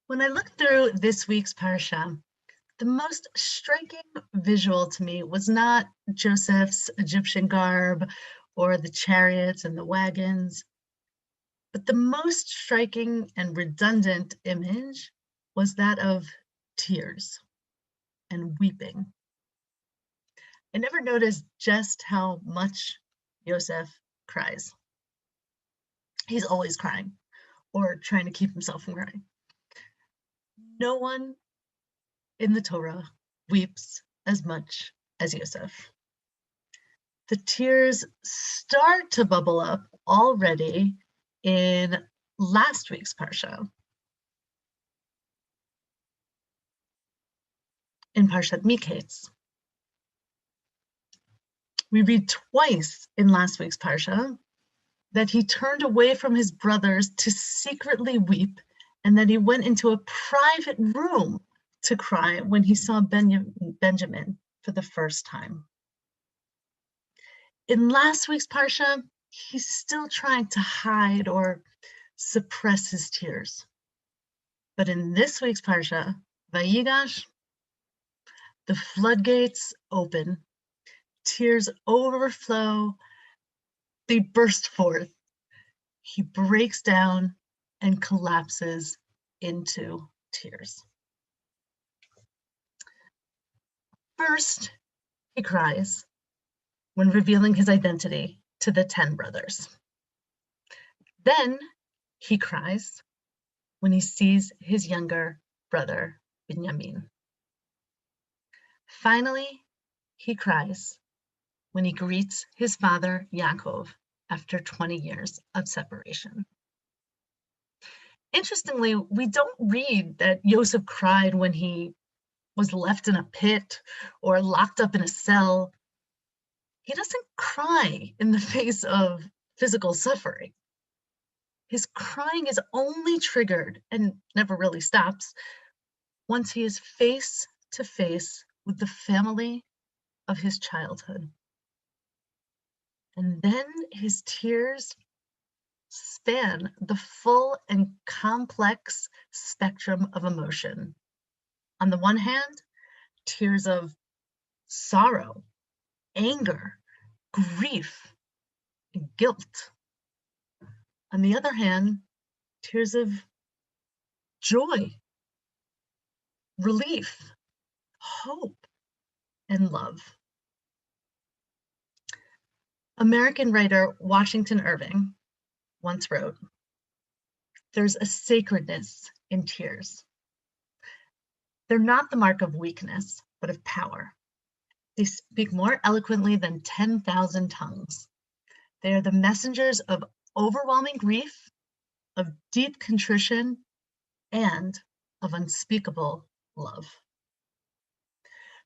When I looked through this week's parasha, the most striking visual to me was not Joseph's Egyptian garb or the chariots and the wagons, but the most striking and redundant image was that of tears and weeping. I never noticed just how much Joseph cries. He's always crying or trying to keep himself from crying. No one in the Torah weeps as much as Joseph. The tears start to bubble up already in last week's parsha. In Parshat MIKETZ. We read twice in last week's parsha that he turned away from his brothers to secretly weep, and that he went into a private room to cry when he saw Benjamin for the first time. In last week's parsha, he's still trying to hide or suppress his tears. But in this week's parsha, Vayigash, the floodgates open, tears overflow, they burst forth. He breaks down and collapses into tears. First, he cries when revealing his identity to the 10 brothers. Then he cries when he sees his younger brother, Benjamin. Finally, he cries when he greets his father, Yaakov, after 20 years of separation. Interestingly, we don't read that Joseph cried when he was left in a pit or locked up in a cell. He doesn't cry in the face of physical suffering. His crying is only triggered, and never really stops, once he is face to face with the family of his childhood. And then his tears span the full and complex spectrum of emotion. On the one hand, tears of sorrow, anger, grief, and guilt. On the other hand, tears of joy, relief, hope, and love. American writer Washington Irving once wrote, "There's a sacredness in tears. They're not the mark of weakness, but of power. They speak more eloquently than 10,000 tongues. They are the messengers of overwhelming grief, of deep contrition, and of unspeakable love."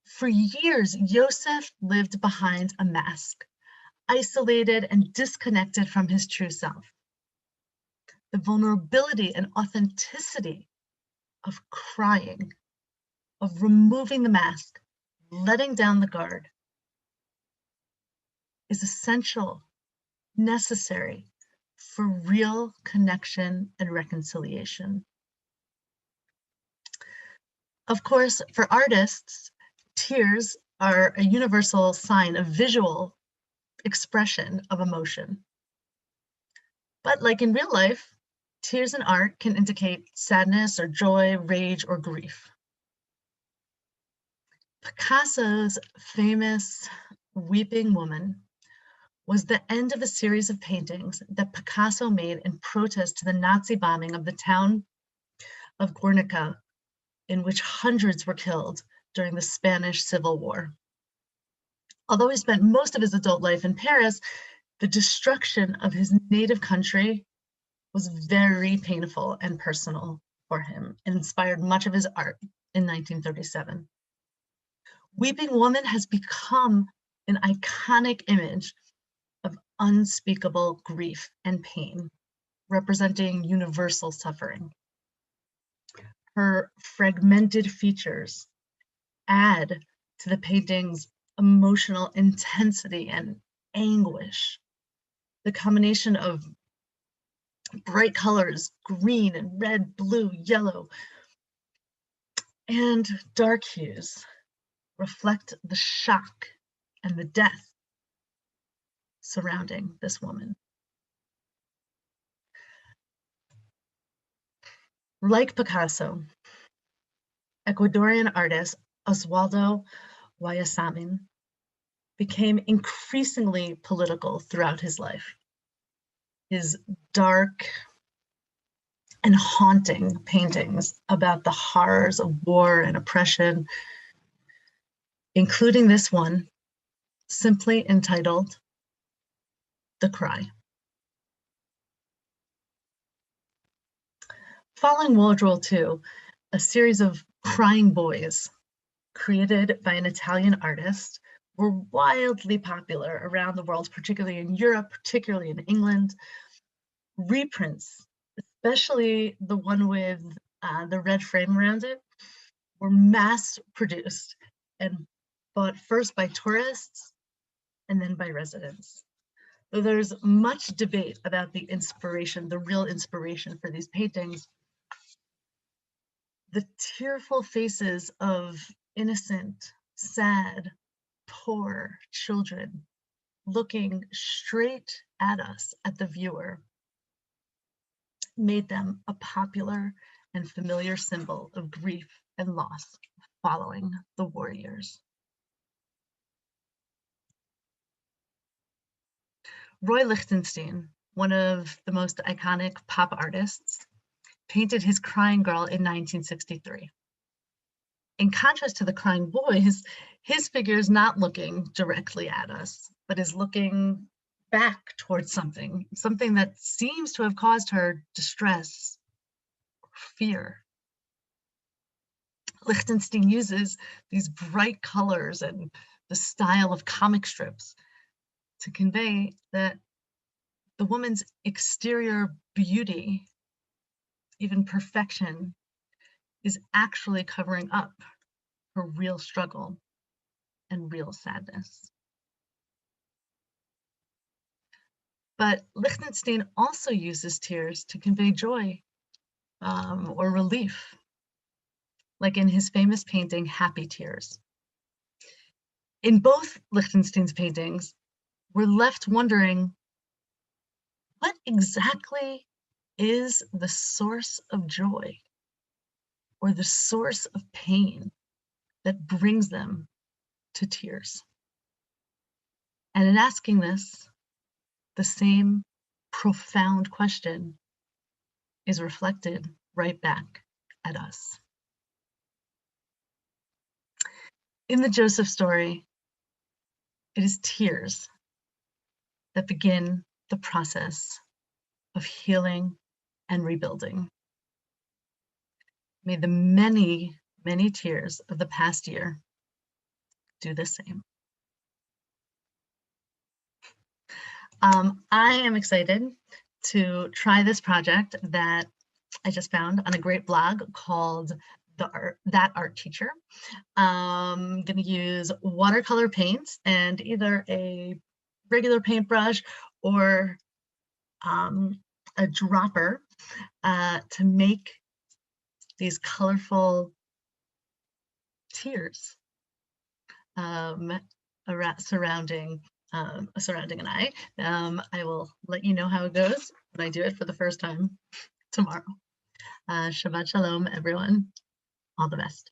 For years, Joseph lived behind a mask, isolated and disconnected from his true self. The vulnerability and authenticity of crying, of removing the mask, letting down the guard, is essential, necessary for real connection and reconciliation. Of course, for artists, tears are a universal sign of visual expression of emotion. But like in real life, tears in art can indicate sadness or joy, rage, or grief. Picasso's famous Weeping Woman was the end of a series of paintings that Picasso made in protest to the Nazi bombing of the town of Guernica, in which hundreds were killed during the Spanish Civil War. Although he spent most of his adult life in Paris, the destruction of his native country was very painful and personal for him, and inspired much of his art in 1937. Weeping Woman has become an iconic image of unspeakable grief and pain, representing universal suffering. Her fragmented features add to the painting's emotional intensity and anguish. The combination of bright colors, green and red, blue, yellow, And dark hues reflect the shock and the death surrounding this woman. Like Picasso, Ecuadorian artist Oswaldo Guayasamín became increasingly political throughout his life. His dark and haunting paintings about the horrors of war and oppression, including this one, simply entitled The Cry. Following World War II, a series of crying boys created by an Italian artist were wildly popular around the world, particularly in Europe, particularly in England. Reprints, especially the one with the red frame around it, were mass produced and bought first by tourists and then by residents. So there's much debate about the inspiration, the real inspiration for these paintings. The tearful faces of innocent, sad, poor children looking straight at us, at the viewer, made them a popular and familiar symbol of grief and loss following the war years. Roy Lichtenstein, one of the most iconic pop artists, painted his crying girl in 1963. In contrast to the crying boys, his figure is not looking directly at us, but is looking back towards something that seems to have caused her distress, fear. Lichtenstein uses these bright colors and the style of comic strips to convey that the woman's exterior beauty, even perfection, is actually covering up her real struggle and real sadness. But Lichtenstein also uses tears to convey joy or relief, like in his famous painting, Happy Tears. In both Lichtenstein's paintings, we're left wondering, what exactly is the source of joy or the source of pain that brings them to tears? And in asking this, the same profound question is reflected right back at us. In the Joseph story, it is tears that begin the process of healing and rebuilding. May the many, many tears of the past year do the same. I am excited to try this project that I just found on a great blog called That Art Teacher. I'm going to use watercolor paint and either a regular paintbrush or a dropper to make these colorful tears surrounding an eye. I will let you know how it goes when I do it for the first time tomorrow. Shabbat Shalom, everyone. All the best.